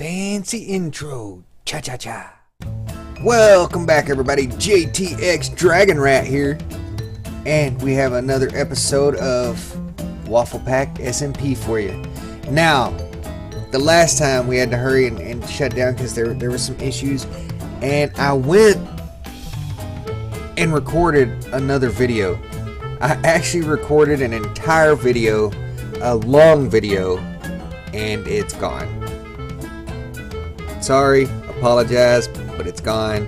Fancy intro. Cha-cha-cha. Welcome back, everybody. jtxdesertrat here. And we have another episode of WafflePack SMP for you. Now, the last time we had to hurry and shut down because there were some issues. And I went and recorded another video. I actually recorded an entire video, a long video, and it's gone. Sorry, apologize, but it's gone.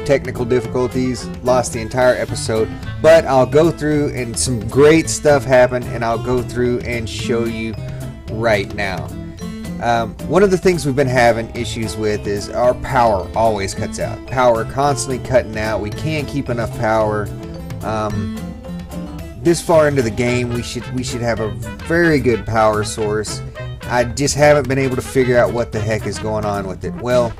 Technical difficulties, lost the entire episode, but I'll go through and some great stuff happened, and I'll go through and show you right now. One of the things we've been having issues with is our power always cuts out. Power constantly cutting out. We can't keep enough power. This far into the game, we should have a very good power source. I just haven't been able to figure out what the heck is going on with it. Well,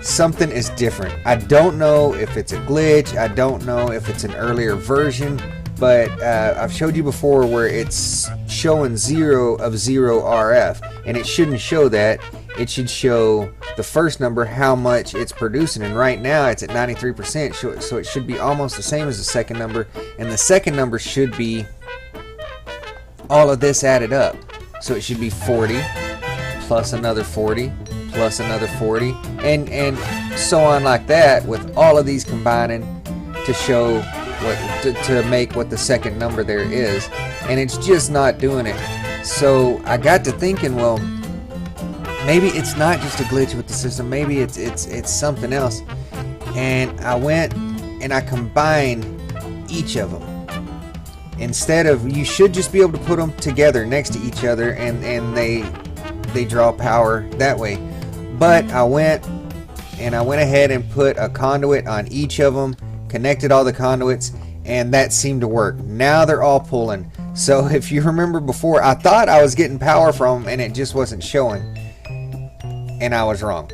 something is different. I don't know if it's a glitch. I don't know if it's an earlier version, but I've showed you before where it's showing 0 of 0 RF, and it shouldn't show that. It should show the first number, how much it's producing, and right now it's at 93%, so it should be almost the same as the second number, and the second number should be all of this added up. So it should be 40 plus another 40 plus another 40, and so on like that, with all of these combining to show what to make what the second number there is, and it's just not doing it. So I got to thinking, well, maybe it's not just a glitch with the system, maybe it's something else. And I went and I combined each of them. Instead of, you should just be able to put them together next to each other and they draw power that way. But I went ahead and put a conduit on each of them, connected all the conduits, and that seemed to work. Now they're all pulling. So if you remember before, I thought I was getting power from them and it just wasn't showing, and I was wrong.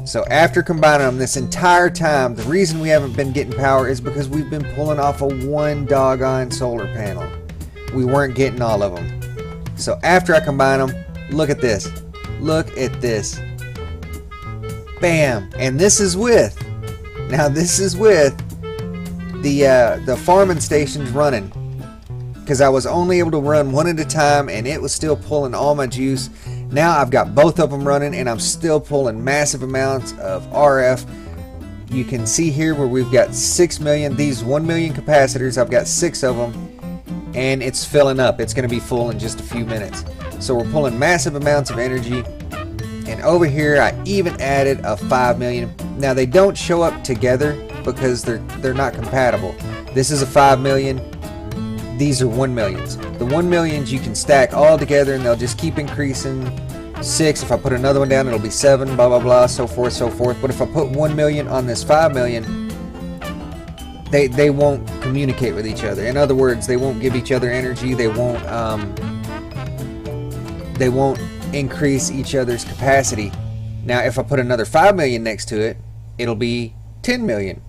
So after combining them this entire time, the reason we haven't been getting power is because we've been pulling off of one doggone solar panel. We weren't getting all of them. So after I combine them, look at this. Look at this. Bam! And this is with the farming stations running, because I was only able to run one at a time and it was still pulling all my juice. Now I've got both of them running and I'm still pulling massive amounts of RF. You can see here where we've got 6 million, these 1 million capacitors, I've got 6 of them, and it's filling up. It's going to be full in just a few minutes. So we're pulling massive amounts of energy. And over here I even added a 5 million. Now they don't show up together because they're not compatible. This is a 5 million. These are 1 millions. The 1 millions you can stack all together and they'll just keep increasing. 6, if I put another one down, it'll be 7, blah blah blah, so forth so forth. But if I put 1 million on this 5 million, they won't communicate with each other. In other words, they won't give each other energy. They won't increase each other's capacity. Now if I put another 5 million next to it, it'll be 10 million.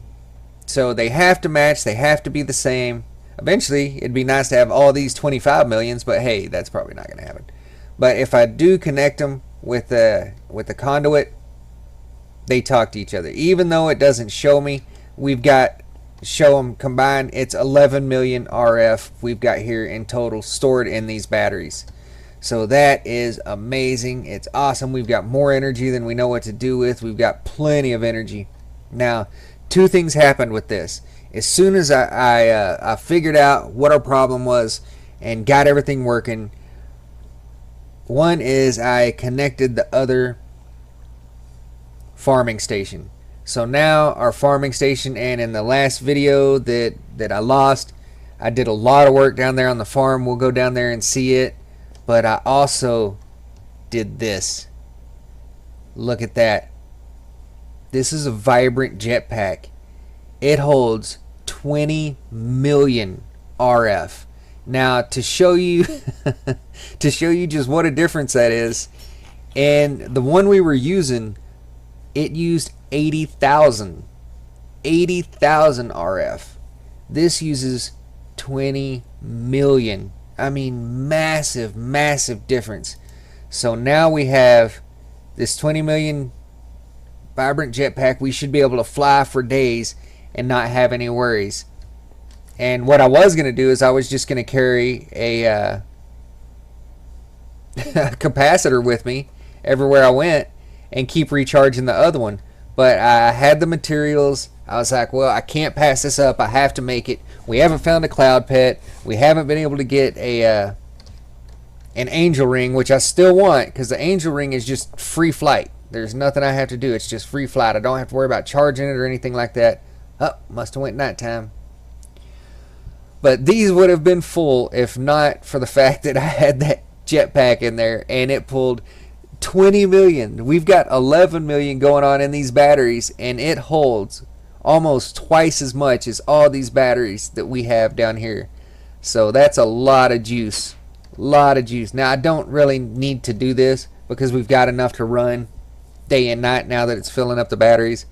So they have to match, they have to be the same. Eventually it'd be nice to have all these 25 millions, but hey, that's probably not going to happen. But if I do connect them with the conduit, they talk to each other. Even though it doesn't show me, we've got, show them combined, it's 11 million RF we've got here in total stored in these batteries. So that is amazing. It's awesome. We've got more energy than we know what to do with. We've got plenty of energy. Now, 2 things happened with this. As soon as I figured out what our problem was and got everything working, one is I connected the other farming station. So now our farming station, and in the last video that I lost, I did a lot of work down there on the farm. We'll go down there and see it. But I also did this. Look at that. This is a vibrant jetpack. It holds 20 million RF. Now to show you just what a difference that is, and the one we were using, it used 80,000 RF. This uses 20 million. I mean, massive difference. So now we have this 20 million vibrant jetpack. We should be able to fly for days and not have any worries. And what I was going to do is I was just going to carry a capacitor with me everywhere I went and keep recharging the other one. But I had the materials. I was like, well, I can't pass this up. I have to make it. We haven't found a cloud pet. We haven't been able to get a an angel ring, which I still want, because the angel ring is just free flight. There's nothing I have to do. It's just free flight. I don't have to worry about charging it or anything like that. Oh, must have went nighttime. But these would have been full if not for the fact that I had that jetpack in there, and it pulled 20 million. We've got 11 million going on in these batteries, and it holds almost twice as much as all these batteries that we have down here. So that's a lot of juice. Lot of juice. Now I don't really need to do this because we've got enough to run day and night now that it's filling up the batteries,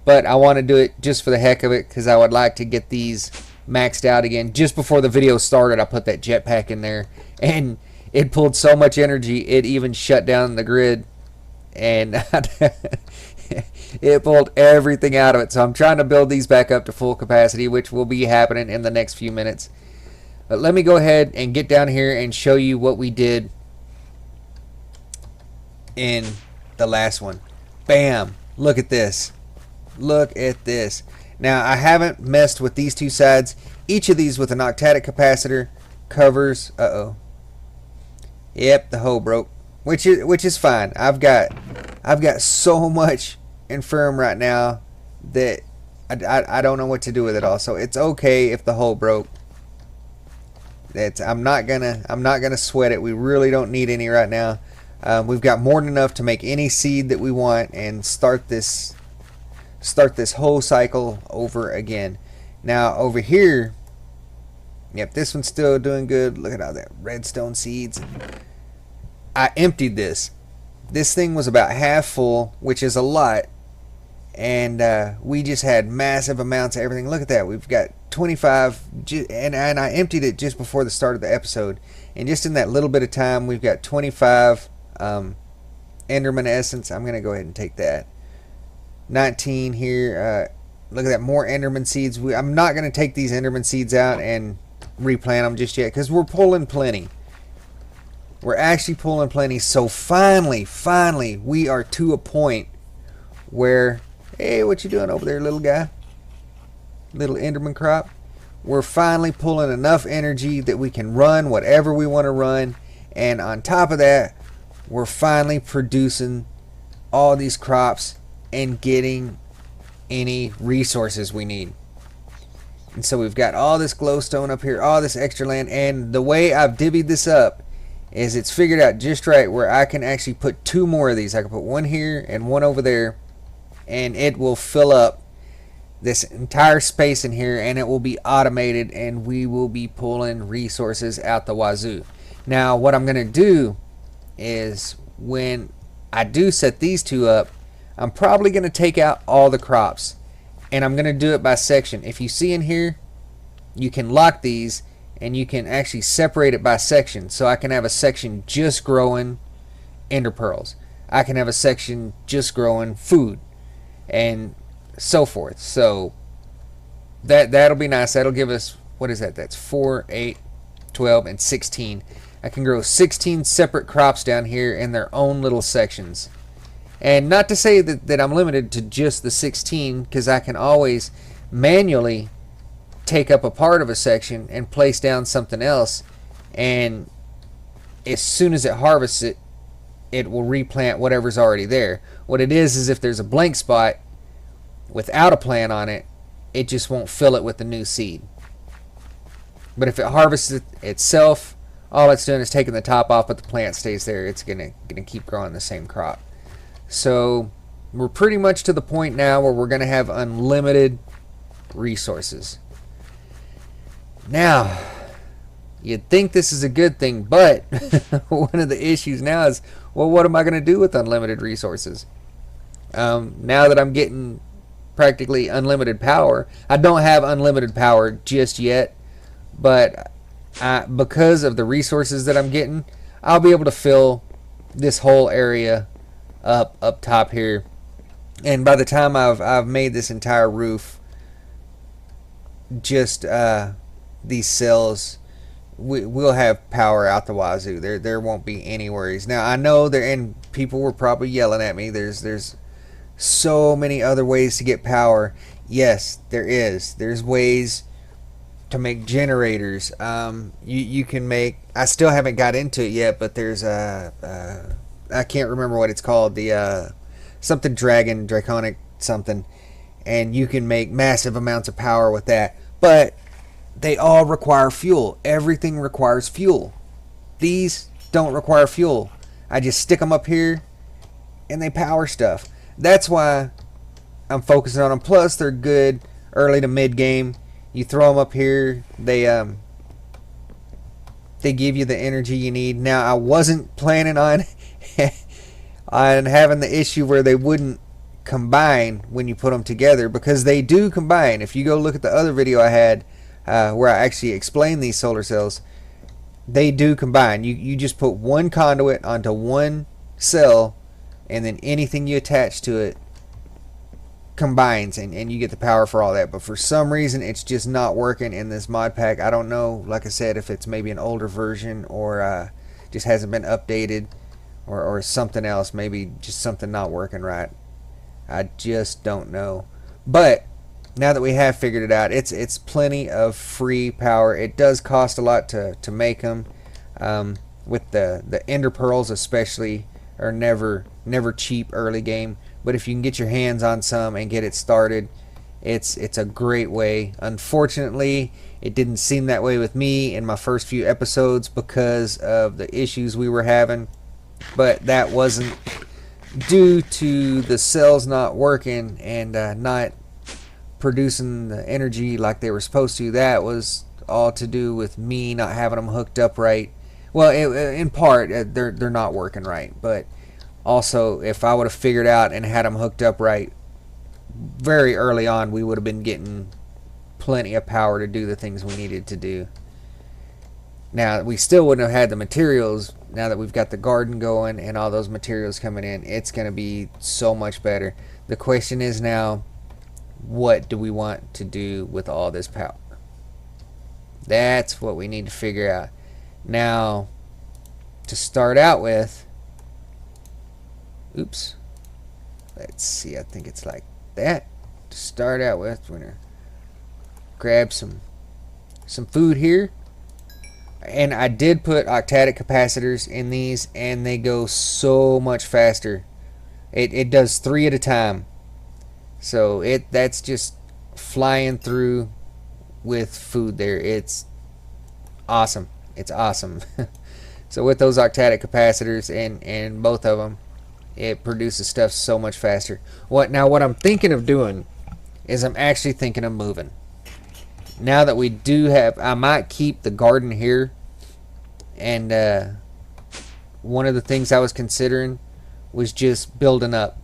but I want to do it just for the heck of it, because I would like to get these maxed out again. Just before the video started, I put that jetpack in there, and it pulled so much energy it even shut down the grid, and it pulled everything out of it. So I'm trying to build these back up to full capacity, which will be happening in the next few minutes. But let me go ahead and get down here and show you what we did in the last one. Bam! Look at this. Look at this. Now, I haven't messed with these two sides. Each of these with an octadic capacitor covers. Uh-oh. Yep, the hole broke. Which is fine. I've got so much infirm right now that I don't know what to do with it all. So it's okay if the hole broke. I'm not gonna sweat it. We really don't need any right now. We've got more than enough to make any seed that we want and start this whole cycle over again. Now over here, yep, this one's still doing good. Look at all that redstone seeds. I emptied this. This thing was about half full, which is a lot, and we just had massive amounts of everything. Look at that. We've got 25, and I emptied it just before the start of the episode, and just in that little bit of time we've got 25 Enderman essence. I'm gonna go ahead and take that. 19 here. Look at that, more Enderman seeds. I'm not gonna take these Enderman seeds out and replant them just yet, because we're pulling plenty. We're actually pulling plenty. So finally we are to a point where, hey, what you doing over there, little guy? Little Enderman crop. We're finally pulling enough energy that we can run whatever we want to run, and on top of that, we're finally producing all these crops and getting any resources we need. And so we've got all this glowstone up here, all this extra land, and the way I've divvied this up is it's figured out just right where I can actually put two more of these. I can put one here and one over there, and it will fill up this entire space in here, and it will be automated, and we will be pulling resources out the wazoo. Now what I'm going to do is, when I do set these two up, I'm probably going to take out all the crops, and I'm going to do it by section. If you see in here, you can lock these and you can actually separate it by section. So I can have a section just growing ender pearls, I can have a section just growing food, and so forth. So that'll be nice. That'll give us, what is that? That's 4, 8, 12, and 16. I can grow 16 separate crops down here in their own little sections. And not to say that I'm limited to just the 16, because I can always manually take up a part of a section and place down something else, and as soon as it harvests it, it will replant whatever's already there. What it is if there's a blank spot without a plant on it, it just won't fill it with the new seed. But if it harvests it itself, all it's doing is taking the top off, but the plant stays there. It's gonna keep growing the same crop. So we're pretty much to the point now where we're gonna have unlimited resources. Now, you'd think this is a good thing, but one of the issues now is, well, what am I going to do with unlimited resources? Now that I'm getting practically unlimited power, I don't have unlimited power just yet, but because of the resources that I'm getting, I'll be able to fill this whole area up top here. And by the time I've made this entire roof, just these cells, we'll have power out the wazoo. There won't be any worries. Now I know there, and people were probably yelling at me, there's so many other ways to get power. Yes, there is. There's ways to make generators. You can make, I still haven't got into it yet, but there's I can't remember what it's called, the something draconic something, and you can make massive amounts of power with that. But they all require fuel. Everything requires fuel. These don't require fuel. I just stick them up here and they power stuff. That's why I'm focusing on them. Plus they're good early to mid game. You throw them up here, they give you the energy you need. Now I wasn't planning on on having the issue where they wouldn't combine when you put them together, because they do combine. If you go look at the other video I had where I actually explained these solar cells, they do combine. You just put one conduit onto one cell, and then anything you attach to it combines, and you get the power for all that. But for some reason it's just not working in this mod pack. I don't know, like I said, if it's maybe an older version or just hasn't been updated, or something else, maybe just something not working right. I just don't know. But now that we have figured it out, it's plenty of free power. It does cost a lot to make them. With the ender pearls especially are never cheap early game. But if you can get your hands on some and get it started, it's a great way. Unfortunately, it didn't seem that way with me in my first few episodes because of the issues we were having. But that wasn't due to the cells not working and not producing the energy like they were supposed to. That was all to do with me not having them hooked up right. Well, in part, they're not working right. But also, if I would have figured out and had them hooked up right very early on, we would have been getting plenty of power to do the things we needed to do. Now, we still wouldn't have had the materials. Now that we've got the garden going and all those materials coming in, it's going to be so much better. The question is now, what do we want to do with all this power? That's what we need to figure out. Now, to start out with, oops, let's see, I think it's like that. To start out with, we're going to grab some food here. And I did put octadic capacitors in these, and they go so much faster. It does 3 at a time. So that's just flying through with food there. It's awesome. It's awesome. So with those octadic capacitors and both of them, it produces stuff so much faster. What I'm thinking of doing is I'm actually thinking of moving. Now that we do have, I might keep the garden here, and one of the things I was considering was just building up,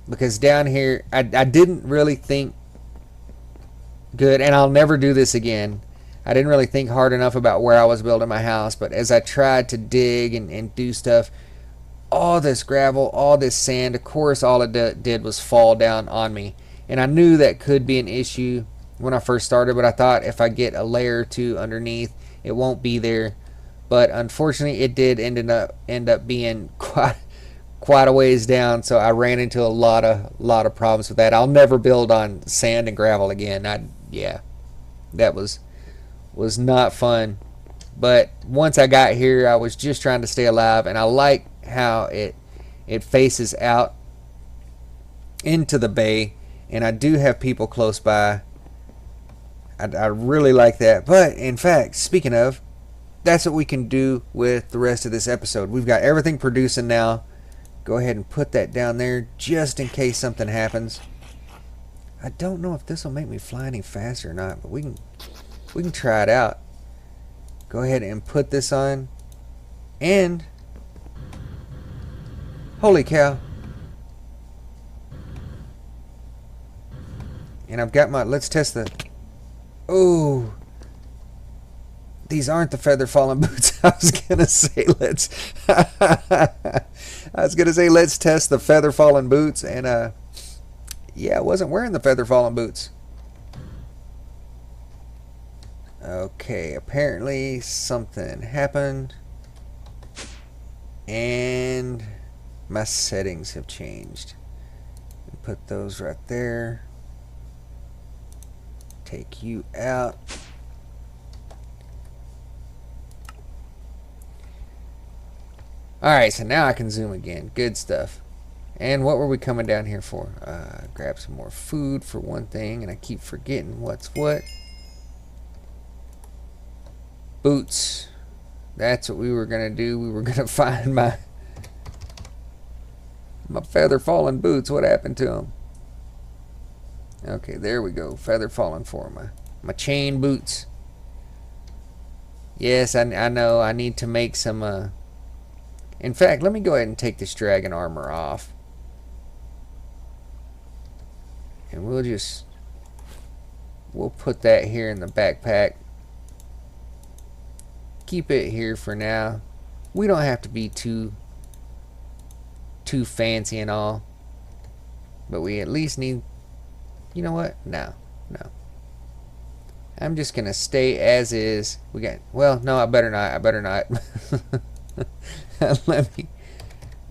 because down here I didn't really think good, and I'll never do this again. I didn't really think hard enough about where I was building my house, but as I tried to dig and do stuff, all this gravel, all this sand, of course all it did was fall down on me, and I knew that could be an issue when I first started, but I thought if I get a layer or two underneath, it won't be there. But unfortunately, it did end up being quite a ways down, so I ran into a lot of problems with that. I'll never build on sand and gravel again. Yeah, that was not fun. But once I got here, I was just trying to stay alive, and I like how it faces out into the bay, and I do have people close by. I really like that. But in fact, speaking of, that's what we can do with the rest of this episode. We've got everything producing now. Go ahead and put that down there just in case something happens. I don't know if this will make me fly any faster or not, but we can try it out. Go ahead and put this on, and holy cow. And I've got my, let's test the, oh, These aren't the feather fallen boots. I was gonna say let's test the feather fallen boots, and yeah, I wasn't wearing the feather fallen boots. Okay, apparently something happened and my settings have changed. Put those right there. Take you out. Alright, so now I can zoom again. Good stuff. And what were we coming down here for? Grab some more food for one thing, and I keep forgetting what's what. Boots. That's what we were gonna do. We were gonna find my feather fallen boots. What happened to them? Okay, there we go. Feather fallen for my chain boots. Yes, I know. I need to make some. In fact, let me go ahead and take this dragon armor off, and we'll put that here in the backpack. Keep it here for now. We don't have to be too fancy and all, but we at least need, you know what, no, I'm just gonna stay as is. Well, no, I better not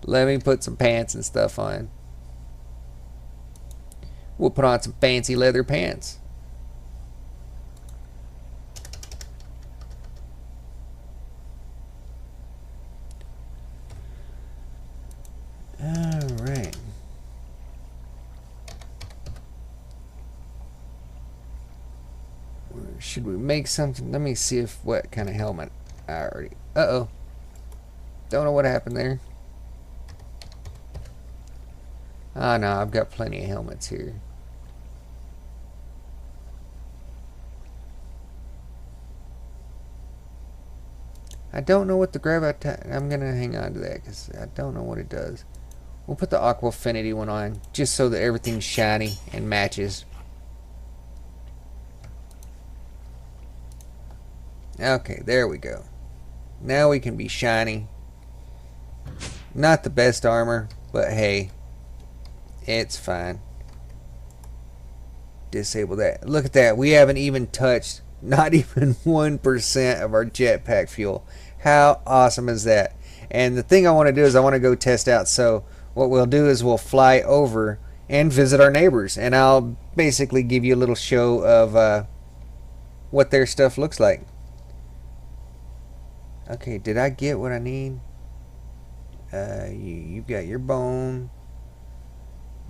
let me put some pants and stuff on. We'll put on some fancy leather pants. Alright. Should we make something? Let me see what kind of helmet I already... Uh-oh. Don't know what happened there. Oh no, I've got plenty of helmets here. I don't know what the graviton... I'm going to hang on to that because I don't know what it does. We'll put the Aqua Affinity one on just so that everything's shiny and matches. Okay, there we go. Now we can be shiny. Not the best armor, but hey, it's fine. Disable that. Look at that. We haven't even touched not even 1% of our jetpack fuel. How awesome is that? And the thing I want to do is I want to go test out. So what we'll do is we'll fly over and visit our neighbors, and I'll basically give you a little show of what their stuff looks like. Okay, did I get what I need? You've got your bone.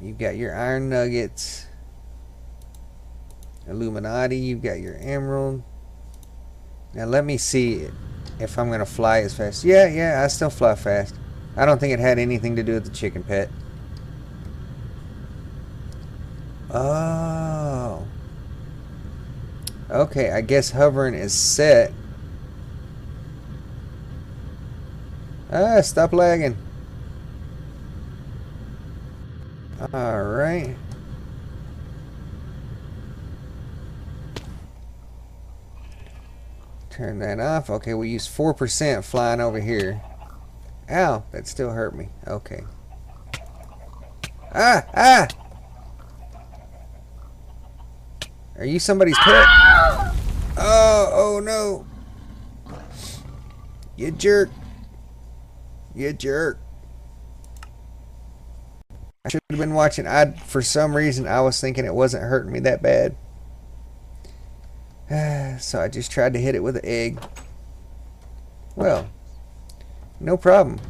You've got your iron nuggets. Illuminati, you've got your emerald. Now let me see if I'm gonna fly as fast. Yeah, I still fly fast. I don't think it had anything to do with the chicken pet. Oh. Okay, I guess hovering is set. Stop lagging. Alright. Turn that off. Okay, we use 4% flying over here. Ow, that still hurt me. Okay. Ah! Are you somebody's pet? Oh no. You jerk. You jerk. I should have been watching. For some reason, I was thinking it wasn't hurting me that bad. So I just tried to hit it with an egg. Well, no problem.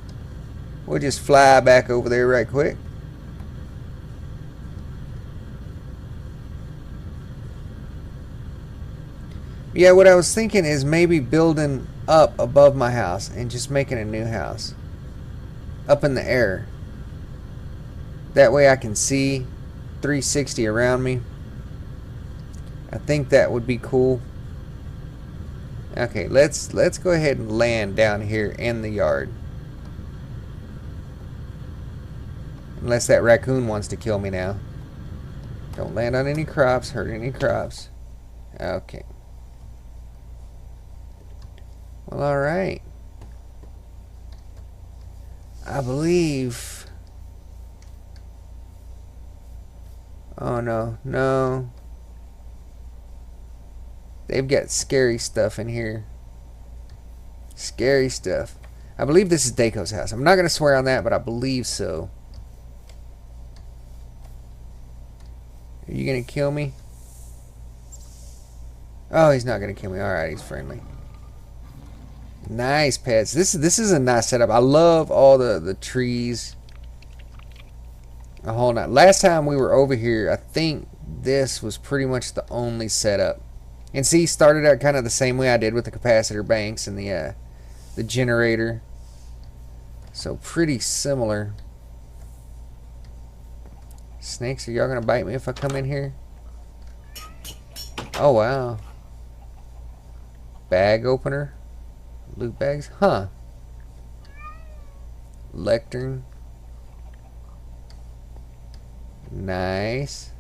We'll just fly back over there right quick. Yeah, what I was thinking is maybe building up above my house and just making a new house. Up in the air. That way I can see 360 around me. I think that would be cool. Okay, let's go ahead and land down here in the yard. Unless that raccoon wants to kill me now. Don't land on any crops, hurt any crops. Okay. Well, alright. I believe... Oh, no. No. They've got scary stuff in here. Scary stuff. I believe this is Daco's house. I'm not going to swear on that, but I believe so. Are you going to kill me? Oh, he's not going to kill me. Alright, he's friendly. Nice pets. This is a nice setup. I love all the trees. A whole lot. Last time we were over here, I think this was pretty much the only setup. And see, started out kind of the same way I did with the capacitor banks and the generator. So pretty similar. Snakes, are y'all gonna bite me if I come in here? Oh wow. Bag opener. Loot bags? Huh. Lectern. Nice.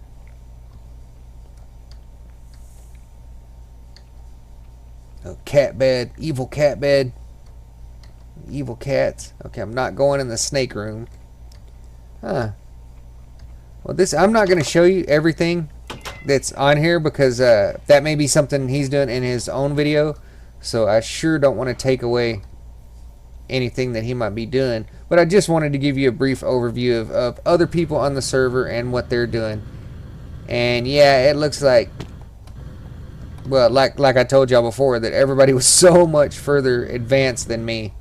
A cat bed. Evil cat bed. Evil cats. Okay, I'm not going in the snake room. Huh. Well, this, I'm not going to show you everything that's on here because that may be something he's doing in his own video. So I sure don't want to take away anything that he might be doing. But I just wanted to give you a brief overview of other people on the server and what they're doing. And yeah, it looks like, well, like I told y'all before, that everybody was so much further advanced than me.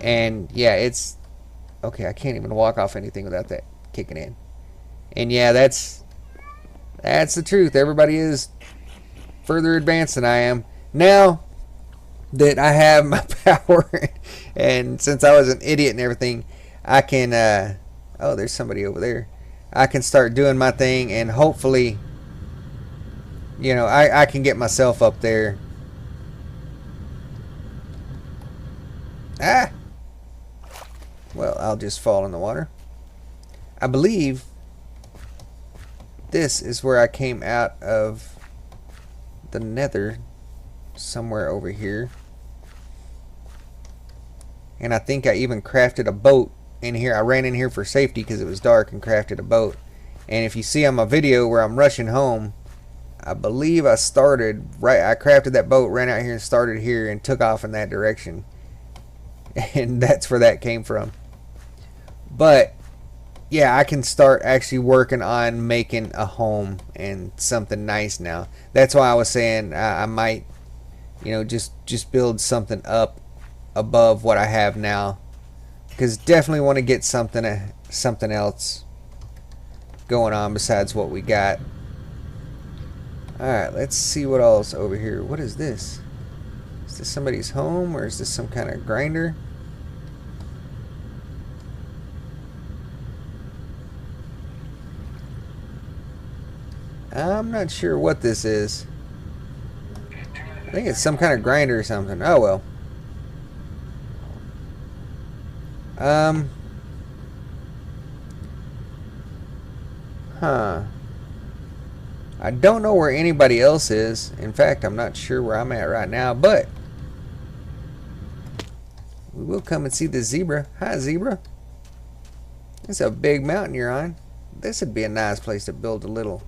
And yeah, it's okay. I can't even walk off anything without that kicking in. And yeah, that's the truth. Everybody is further advanced than I am. Now that I have my power, and since I was an idiot and everything, I can oh, there's somebody over there. I can start doing my thing, and hopefully, you know, I can get myself up there. Ah! Well, I'll just fall in the water. I believe this is where I came out of the nether, somewhere over here. And I think I even crafted a boat in here. I ran in here for safety because it was dark and crafted a boat. And if you see on my video where I'm rushing home, I believe I started right, I crafted that boat, ran out here and started here and took off in that direction. And that's where that came from. But yeah, I can start actually working on making a home and something nice now. That's why I was saying I might, you know, just build something up above what I have now, because definitely want to get something else going on besides what we got. Alright, let's see what else over here. What is this? Is this somebody's home, or is this some kind of grinder? I'm not sure what this is. I think it's some kind of grinder or something. Oh well. Huh. I don't know where anybody else is. In fact, I'm not sure where I'm at right now, but we will come and see the zebra. Hi, zebra. It's a big mountain you're on. This would be a nice place to build a little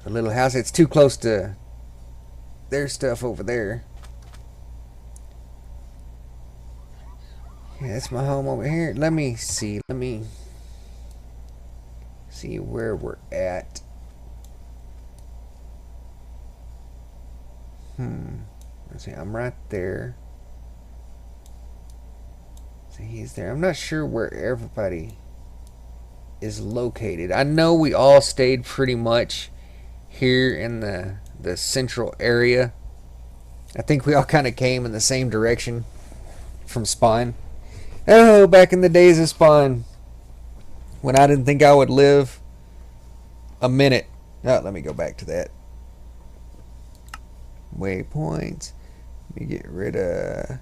house. It's too close to their stuff over there. Yeah, that's my home over here. Let me see where we're at. Let's see, I'm right there. See, he's there. I'm not sure where everybody is located. I know we all stayed pretty much here in the central area. I think we all kind of came in the same direction from spawn. Oh, back in the days of spawn, when I didn't think I would live a minute. Oh, let me go back to that. Waypoints. Let me get rid of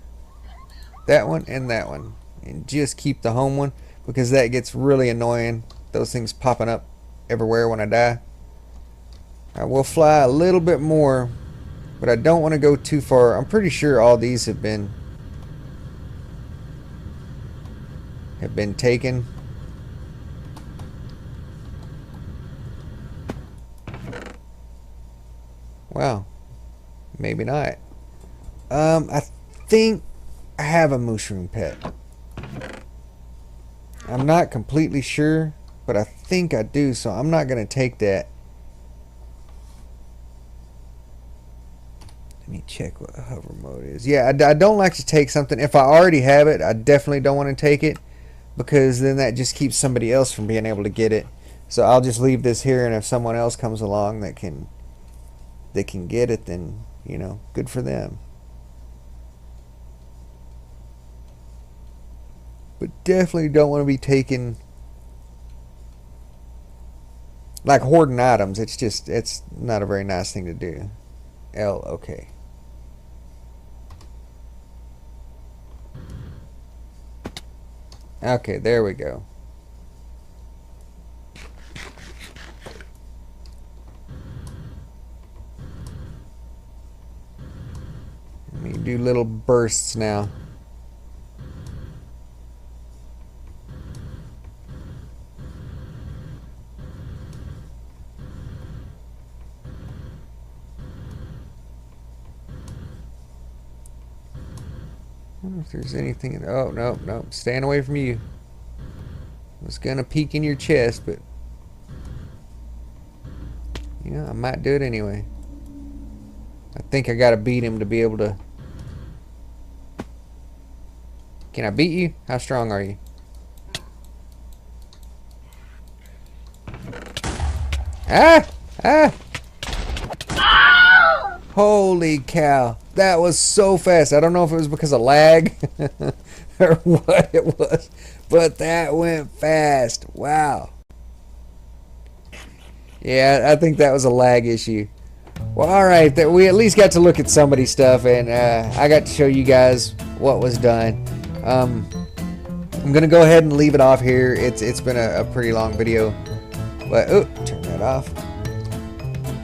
that one and that one, and just keep the home one, because that gets really annoying. Those things popping up everywhere when I die. I will fly a little bit more but I don't want to go too far. I'm pretty sure all these have been taken. Wow, maybe not. I think I have a mushroom pet. I'm not completely sure, but I think I do, so I'm not going to take that. Let me check what hover mode is. Yeah, I don't like to take something. If I already have it, I definitely don't want to take it, because then that just keeps somebody else from being able to get it. So I'll just leave this here, and if someone else comes along that can get it, then, you know, good for them. But definitely don't want to be taking, like, hoarding items. It's not a very nice thing to do. Okay. Okay, there we go. Let me do little bursts now. I wonder if there's anything in. Oh, no, no. Staying away from you. I was going to peek in your chest, but, you know, I might do it anyway. I think I got to beat him to be able to. Can I beat you? How strong are you? Ah! Ah! Holy cow. That was so fast. I don't know if it was because of lag or what it was, but that went fast. Wow. Yeah, I think that was a lag issue. Well, alright, we at least got to look at somebody's stuff, and I got to show you guys what was done. I'm going to go ahead and leave it off here. It's been a pretty long video. But, oh, turn that off.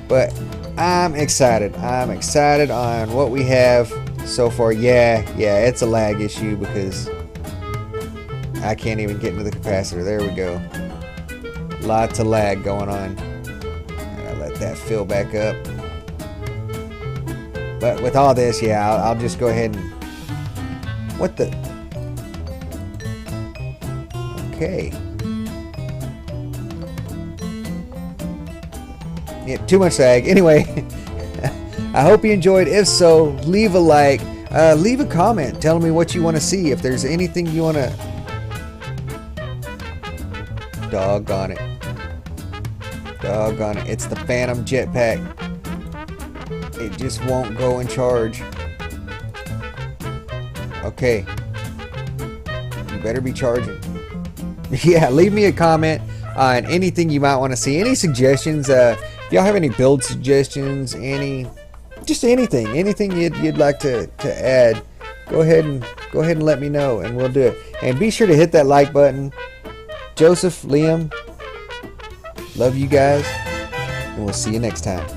But I'm excited. I'm excited on what we have so far. Yeah, it's a lag issue because I can't even get into the capacitor. There we go. Lots of lag going on. And I let that fill back up. But with all this, yeah, I'll just go ahead and... What the... Okay. Yeah, too much lag. Anyway, I hope you enjoyed. If so, leave a like. Leave a comment telling me what you want to see. If there's anything you want to... Doggone it. Doggone it. It's the Phantom Jetpack. It just won't go in charge. Okay. You better be charging. Yeah, leave me a comment on anything you might want to see. Any suggestions? If y'all have any build suggestions, just anything you'd like to add, go ahead and let me know, and we'll do it. And be sure to hit that like button. Joseph, Liam, love you guys, and we'll see you next time.